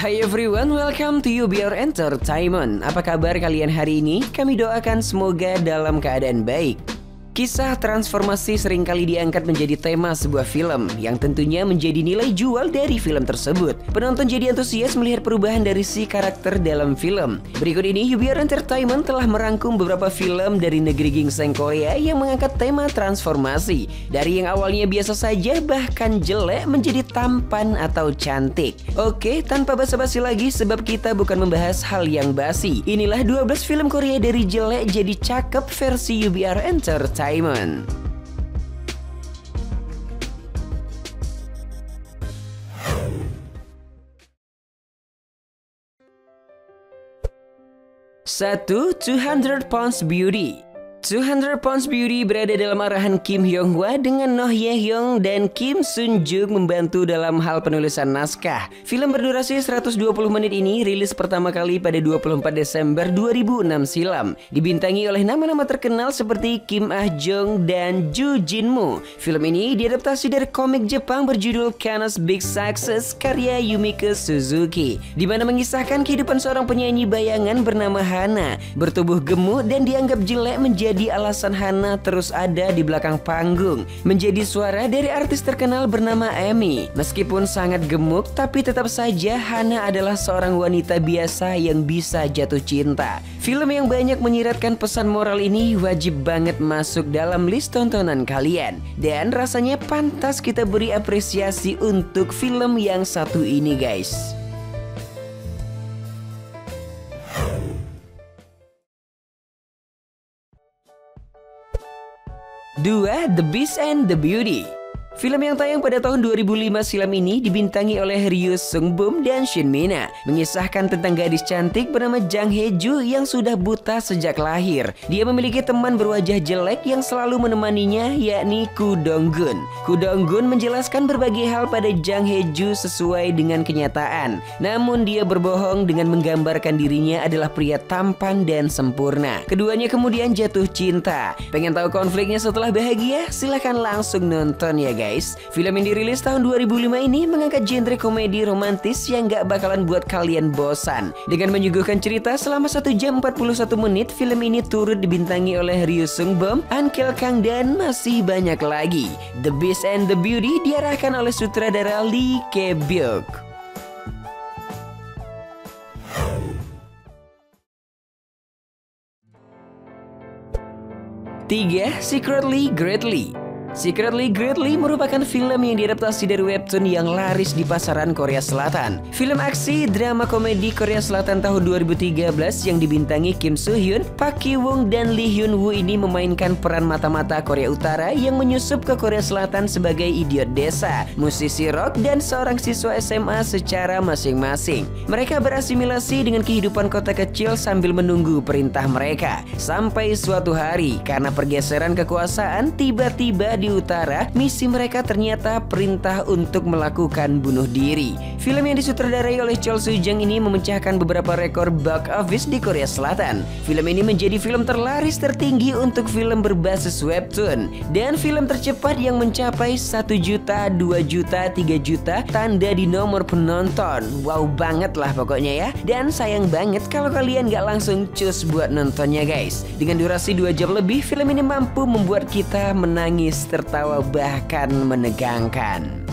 Hai everyone, welcome to UBR Entertainment. Apa kabar kalian hari ini? Kami doakan semoga dalam keadaan baik. Kisah transformasi seringkali diangkat menjadi tema sebuah film yang tentunya menjadi nilai jual dari film tersebut. Penonton jadi antusias melihat perubahan dari si karakter dalam film. Berikut ini UBR Entertainment telah merangkum beberapa film dari negeri gingseng Korea yang mengangkat tema transformasi. Dari yang awalnya biasa saja bahkan jelek menjadi tampan atau cantik. Oke, tanpa basa-basi lagi sebab kita bukan membahas hal yang basi. Inilah 12 film Korea dari jelek jadi cakep versi UBR Entertainment. 1. "200 Pounds Beauty". 200 Pounds Beauty berada dalam arahan Kim Hyung Hwa dengan Noh Ye Hyung dan Kim Sun Juk membantu dalam hal penulisan naskah. Film berdurasi 120 menit ini rilis pertama kali pada 24 Desember 2006 silam. Dibintangi oleh nama-nama terkenal seperti Kim Ah Jung dan Ju Jin Moo. Film ini diadaptasi dari komik Jepang berjudul Kano's Big Success karya Yumiko Suzuki, di mana mengisahkan kehidupan seorang penyanyi bayangan bernama Hana, bertubuh gemuk dan dianggap jelek menjadi alasan Hana terus ada di belakang panggung, menjadi suara dari artis terkenal bernama Amy. Meskipun sangat gemuk, tapi tetap saja Hana adalah seorang wanita biasa yang bisa jatuh cinta. Film yang banyak menyiratkan pesan moral ini wajib banget masuk dalam list tontonan kalian. Dan rasanya pantas kita beri apresiasi untuk film yang satu ini, guys. 2. The Beast and the Beauty. Film yang tayang pada tahun 2005 silam ini dibintangi oleh Ryu Seung-bum dan Shin Mina, mengisahkan tentang gadis cantik bernama Jang Hae-ju yang sudah buta sejak lahir. Dia memiliki teman berwajah jelek yang selalu menemaninya, yakni Koo Dong-gun. Koo Dong-gun menjelaskan berbagai hal pada Jang Hae-ju sesuai dengan kenyataan. Namun dia berbohong dengan menggambarkan dirinya adalah pria tampan dan sempurna. Keduanya kemudian jatuh cinta. Pengen tahu konfliknya setelah bahagia? Silahkan langsung nonton ya, guys. Film yang dirilis tahun 2005 ini mengangkat genre komedi romantis yang gak bakalan buat kalian bosan. Dengan menyuguhkan cerita selama 1 jam 41 menit, film ini turut dibintangi oleh Ryu Seung-bum, An Kil Kang, dan masih banyak lagi. The Beast and the Beauty diarahkan oleh sutradara Lee Kye-byuk. 3. Secretly Greatly. Secretly Greatly merupakan film yang diadaptasi dari webtoon yang laris di pasaran Korea Selatan. Film aksi drama komedi Korea Selatan tahun 2013 yang dibintangi Kim Soo Hyun, Park Ki Woong, dan Lee Hyun Woo ini memainkan peran mata-mata Korea Utara yang menyusup ke Korea Selatan sebagai idiot desa, musisi rock, dan seorang siswa SMA secara masing-masing. Mereka berasimilasi dengan kehidupan kota kecil sambil menunggu perintah mereka. Sampai suatu hari, karena pergeseran kekuasaan, tiba-tiba di utara, misi mereka ternyata perintah untuk melakukan bunuh diri. Film yang disutradarai oleh Chol Soo-jang ini memecahkan beberapa rekor box office di Korea Selatan. Film ini menjadi film terlaris tertinggi untuk film berbasis webtoon, dan film tercepat yang mencapai 1 juta, 2 juta, 3 juta tanda di nomor penonton. Wow banget lah pokoknya ya. Dan sayang banget kalau kalian gak langsung cus buat nontonnya, guys. Dengan durasi 2 jam lebih, film ini mampu membuat kita menangis, tertawa, bahkan menegangkan.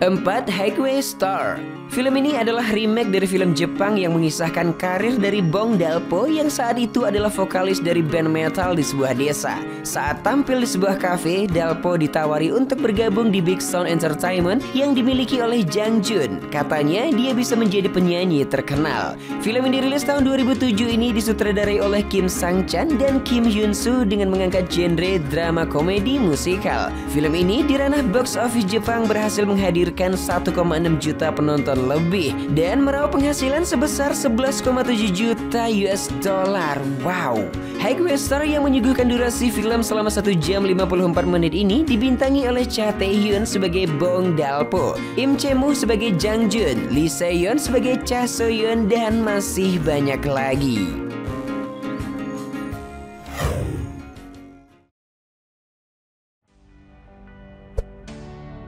4. Highway Star. Film ini adalah remake dari film Jepang yang mengisahkan karir dari Bong Dalpo yang saat itu adalah vokalis dari band metal di sebuah desa. Saat tampil di sebuah kafe, Dalpo ditawari untuk bergabung di Big Sound Entertainment yang dimiliki oleh Jang Jun. Katanya dia bisa menjadi penyanyi terkenal. Film yang dirilis tahun 2007 ini disutradarai oleh Kim Sang-chan dan Kim Hyun-soo dengan mengangkat genre drama komedi musikal. Film ini di ranah box office Jepang berhasil menghadirkan 1,6 juta penonton lebih dan meraup penghasilan sebesar 11,7 juta US dollar. Wow. Highway Star yang menyuguhkan durasi film selama 1 jam 54 menit ini dibintangi oleh Cha Tae-hyun sebagai Bong Dalpo, Im Chae-moo sebagai Jang Jun, Lee Se-yeon sebagai Cha So-yeon, dan masih banyak lagi.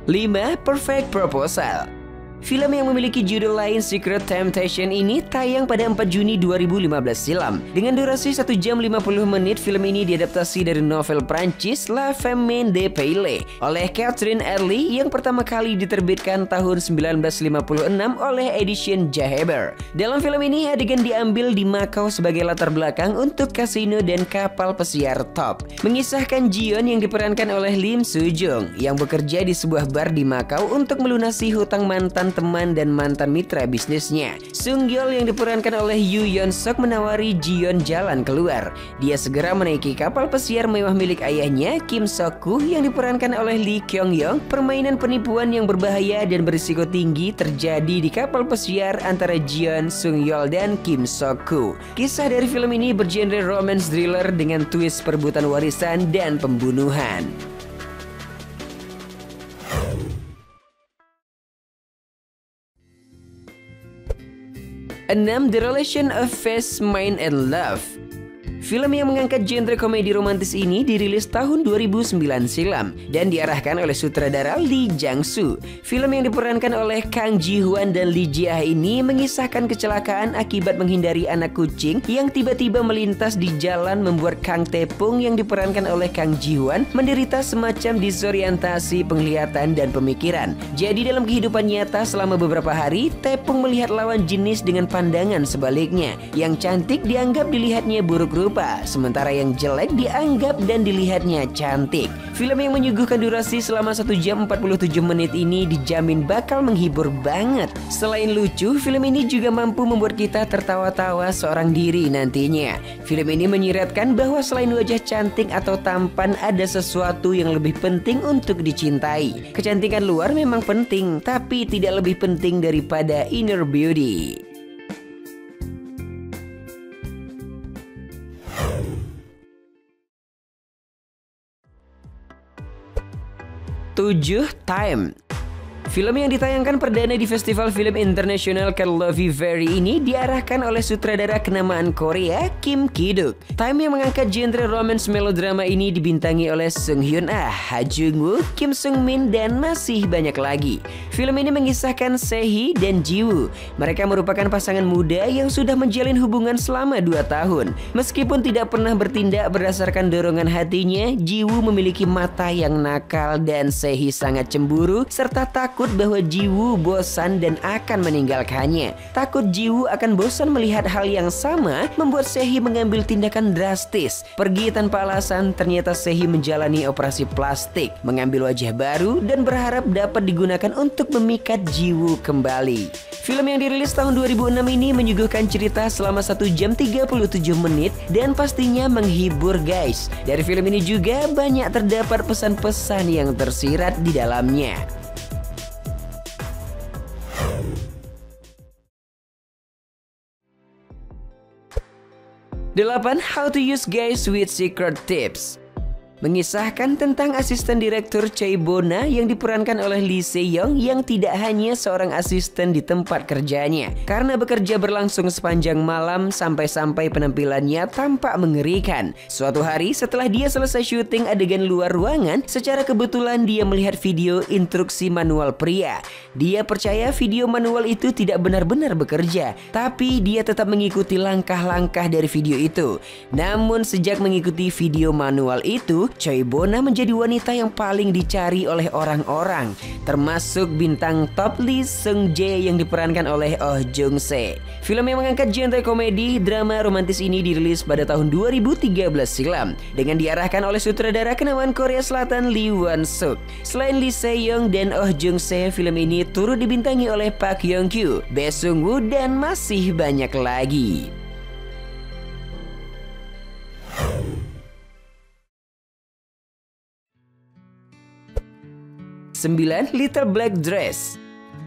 5. Perfect Proposal. Film yang memiliki judul lain Secret Temptation ini tayang pada 4 Juni 2015 silam. Dengan durasi 1 jam 50 menit, film ini diadaptasi dari novel Prancis La Femme de Paille oleh Catherine Early yang pertama kali diterbitkan tahun 1956 oleh Edition Jaheber. Dalam film ini, adegan diambil di Makau sebagai latar belakang untuk kasino dan kapal pesiar top. Mengisahkan Jion yang diperankan oleh Lim Soo Jung yang bekerja di sebuah bar di Makau untuk melunasi hutang mantan teman dan mantan mitra bisnisnya. Sung Yeol yang diperankan oleh Yoo Yeon Sok menawari Jion jalan keluar. Dia segera menaiki kapal pesiar mewah milik ayahnya, Kim Sok-gu yang diperankan oleh Lee Kyung Young. Permainan penipuan yang berbahaya dan berisiko tinggi terjadi di kapal pesiar antara Jion, Sung Yeol, dan Kim Sok-gu. Kisah dari film ini bergenre romance thriller dengan twist perebutan warisan dan pembunuhan. 6. The Relation of Faith, Mind, and Love. Film yang mengangkat genre komedi romantis ini dirilis tahun 2009 silam dan diarahkan oleh sutradara Lee Jang-soo. Film yang diperankan oleh Kang Ji-hwan dan Lee Ji-ah ini mengisahkan kecelakaan akibat menghindari anak kucing yang tiba-tiba melintas di jalan membuat Kang Tae-pung yang diperankan oleh Kang Ji-hwan menderita semacam disorientasi penglihatan dan pemikiran. Jadi dalam kehidupan nyata selama beberapa hari, Tae-pung melihat lawan jenis dengan pandangan sebaliknya. Yang cantik dianggap dilihatnya buruk rupa, sementara yang jelek dianggap dan dilihatnya cantik. Film yang menyuguhkan durasi selama 1 jam 47 menit ini dijamin bakal menghibur banget. Selain lucu, film ini juga mampu membuat kita tertawa-tawa seorang diri nantinya. Film ini menyiratkan bahwa selain wajah cantik atau tampan, ada sesuatu yang lebih penting untuk dicintai. Kecantikan luar memang penting, tapi tidak lebih penting daripada inner beauty. 7. Time. Film yang ditayangkan perdana di Festival Film Internasional Karlovy Vary ini diarahkan oleh sutradara kenamaan Korea Kim Ki-duk. Time yang mengangkat genre romance melodrama ini dibintangi oleh Sung Hyun Ah, Ha Jung Woo, Kim Sung Min, dan masih banyak lagi. Film ini mengisahkan Se-hee dan Ji-woo. Mereka merupakan pasangan muda yang sudah menjalin hubungan selama 2 tahun. Meskipun tidak pernah bertindak berdasarkan dorongan hatinya, Ji-woo memiliki mata yang nakal dan Se-hee sangat cemburu serta takut bahwa Ji-woo bosan dan akan meninggalkannya. Takut Ji-woo akan bosan melihat hal yang sama membuat Se-hee mengambil tindakan drastis. Pergi tanpa alasan, ternyata Se-hee menjalani operasi plastik, mengambil wajah baru dan berharap dapat digunakan untuk memikat Ji-woo kembali. Film yang dirilis tahun 2006 ini menyuguhkan cerita selama 1 jam 37 menit dan pastinya menghibur guys. Dari film ini juga banyak terdapat pesan-pesan yang tersirat di dalamnya. 8. How to use guys with secret tips. Mengisahkan tentang asisten direktur Choi Bo-na yang diperankan oleh Lee Se-young yang tidak hanya seorang asisten di tempat kerjanya. Karena bekerja berlangsung sepanjang malam sampai-sampai penampilannya tampak mengerikan. Suatu hari setelah dia selesai syuting adegan luar ruangan, secara kebetulan dia melihat video instruksi manual pria. Dia percaya video manual itu tidak benar-benar bekerja, tapi dia tetap mengikuti langkah-langkah dari video itu. Namun sejak mengikuti video manual itu, Choi Bo-na menjadi wanita yang paling dicari oleh orang-orang, termasuk bintang top Lee Seung Jae yang diperankan oleh Oh Jung Se. Film yang mengangkat genre komedi drama romantis ini dirilis pada tahun 2013 silam dengan diarahkan oleh sutradara kenamaan Korea Selatan Lee Won-suk. Selain Lee Se-young dan Oh Jung Se, film ini turut dibintangi oleh Park Yong-kyu, Bae Sung-woo, dan masih banyak lagi. 9. Little Black Dress.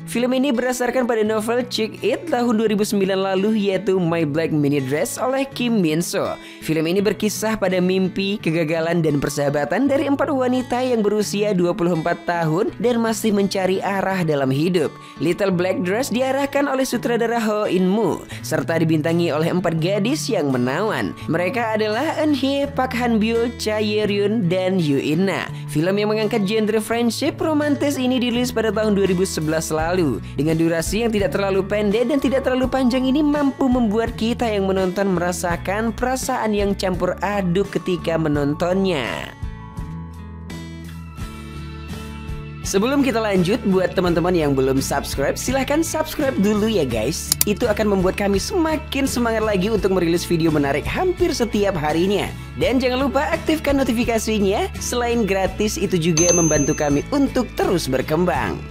Film ini berdasarkan pada novel Check It tahun 2009 lalu, yaitu My Black Mini Dress oleh Kim Min So. Film ini berkisah pada mimpi, kegagalan, dan persahabatan dari 4 wanita yang berusia 24 tahun dan masih mencari arah dalam hidup. Little Black Dress diarahkan oleh sutradara Ho In Moo serta dibintangi oleh 4 gadis yang menawan. Mereka adalah Eun Hye, Park Han Byul, Cha Ye Ryun, dan Yoo In Na. Film yang mengangkat genre friendship romantis ini dirilis pada tahun 2011 lalu. Dengan durasi yang tidak terlalu pendek dan tidak terlalu panjang ini mampu membuat kita yang menonton merasakan perasaan yang campur aduk ketika menontonnya. Sebelum kita lanjut, buat teman-teman yang belum subscribe, silahkan subscribe dulu ya guys. Itu akan membuat kami semakin semangat lagi untuk merilis video menarik hampir setiap harinya. Dan jangan lupa aktifkan notifikasinya. Selain gratis, itu juga membantu kami untuk terus berkembang.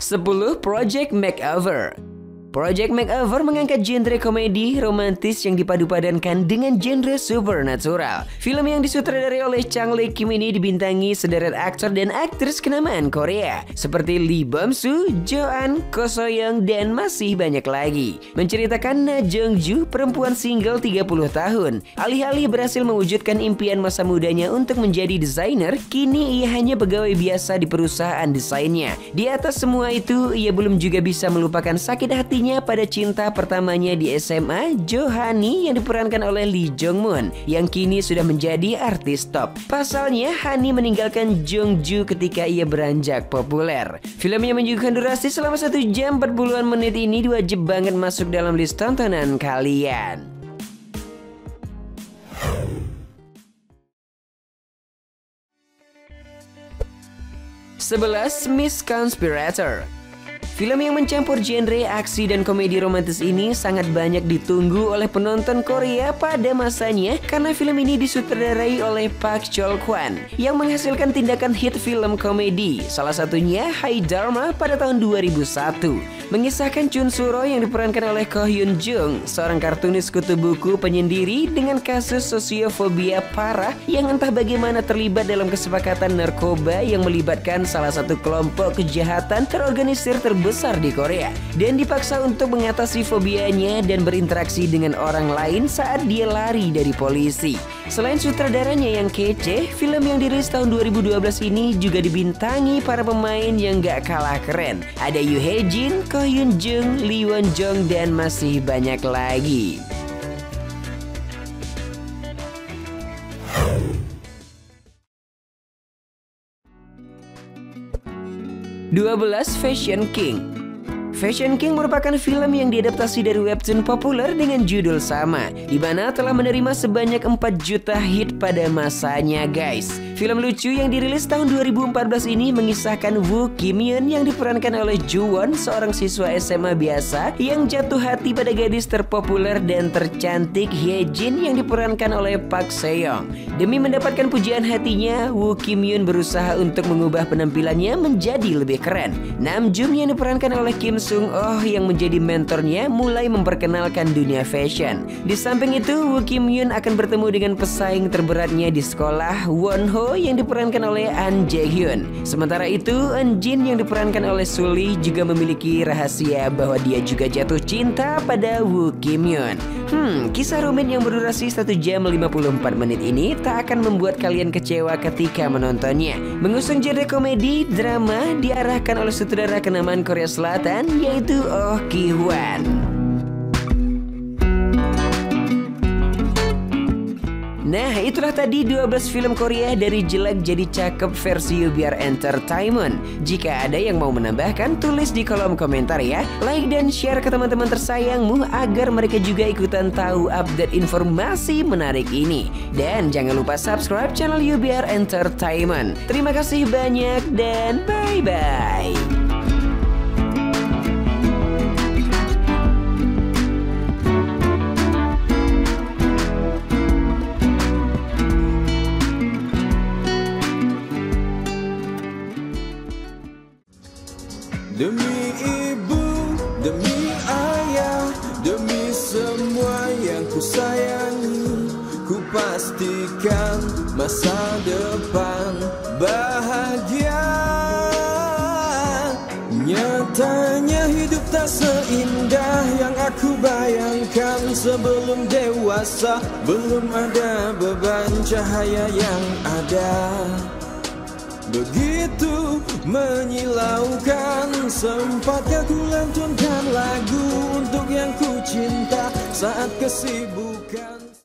10 Project Makeover. Project Makeover mengangkat genre komedi romantis yang dipadu-padankan dengan genre supernatural. Film yang disutradarai oleh Chang Lee Kim ini dibintangi sederet aktor dan aktris kenamaan Korea seperti Lee Bom Soo, Jo An, Ko So Young, dan masih banyak lagi. Menceritakan Na Jong Ju, perempuan single 30 tahun. Alih-alih berhasil mewujudkan impian masa mudanya untuk menjadi desainer, kini ia hanya pegawai biasa di perusahaan desainnya. Di atas semua itu, ia belum juga bisa melupakan sakit hati pada cinta pertamanya di SMA, Jo Hani, yang diperankan oleh Lee Jong Moon, yang kini sudah menjadi artis top. Pasalnya, Hani meninggalkan Jong Ju ketika ia beranjak populer. Film yang menyuguhkan durasi selama 1 jam 40-an menit ini wajib banget masuk dalam list tontonan kalian. 11 Miss Conspirator. Film yang mencampur genre aksi dan komedi romantis ini sangat banyak ditunggu oleh penonton Korea pada masanya karena film ini disutradarai oleh Park Chol Kwan yang menghasilkan tindakan hit film komedi, salah satunya High Dharma pada tahun 2001. Mengisahkan Chun Suro yang diperankan oleh Ko Hyun Jung, seorang kartunis kutu buku penyendiri dengan kasus sosiofobia parah yang entah bagaimana terlibat dalam kesepakatan narkoba yang melibatkan salah satu kelompok kejahatan terorganisir terbesar di Korea, dan dipaksa untuk mengatasi fobianya dan berinteraksi dengan orang lain saat dia lari dari polisi. Selain sutradaranya yang kece, film yang dirilis tahun 2012 ini juga dibintangi para pemain yang gak kalah keren. Ada Yoo Hae Jin, Ko Hyun Jung, Lee Won Jong, dan masih banyak lagi. "12 Fashion King". Fashion King merupakan film yang diadaptasi dari webtoon populer dengan judul sama, di mana telah menerima sebanyak 4 juta hit pada masanya guys. Film lucu yang dirilis tahun 2014 ini mengisahkan Woo Kim Yoon yang diperankan oleh Ju Won, seorang siswa SMA biasa yang jatuh hati pada gadis terpopuler dan tercantik Hye Jin yang diperankan oleh Park Se-young. Demi mendapatkan pujian hatinya, Woo Kim Yoon berusaha untuk mengubah penampilannya menjadi lebih keren. Nam Jung yang diperankan oleh Kim Sung Oh yang menjadi mentornya mulai memperkenalkan dunia fashion. Di samping itu, Woo Kim Yoon akan bertemu dengan pesaing terberatnya di sekolah, Won Ho yang diperankan oleh An Jae Hyun. Sementara itu, Eun Jin yang diperankan oleh Sully juga memiliki rahasia bahwa dia juga jatuh cinta pada Woo Kim Yoon. Kisah rumit yang berdurasi 1 jam 54 menit ini tak akan membuat kalian kecewa ketika menontonnya. Mengusung genre komedi drama diarahkan oleh sutradara kenamaan Korea Selatan yaitu Oh Ki Hwan. Nah, itulah tadi 12 film Korea dari jelek jadi cakep versi UBR Entertainment. Jika ada yang mau menambahkan, tulis di kolom komentar ya. Like dan share ke teman-teman tersayangmu agar mereka juga ikutan tahu update informasi menarik ini. Dan jangan lupa subscribe channel UBR Entertainment. Terima kasih banyak dan bye-bye. Demi ibu, demi ayah, demi semua yang ku sayangi. masa depan bahagia. Nyatanya hidup tak seindah yang aku bayangkan. Sebelum dewasa belum ada beban, cahaya yang ada begitu menyilaukan. Sempatkah ku lantunkan lagu untuk yang ku cinta saat kesibukan.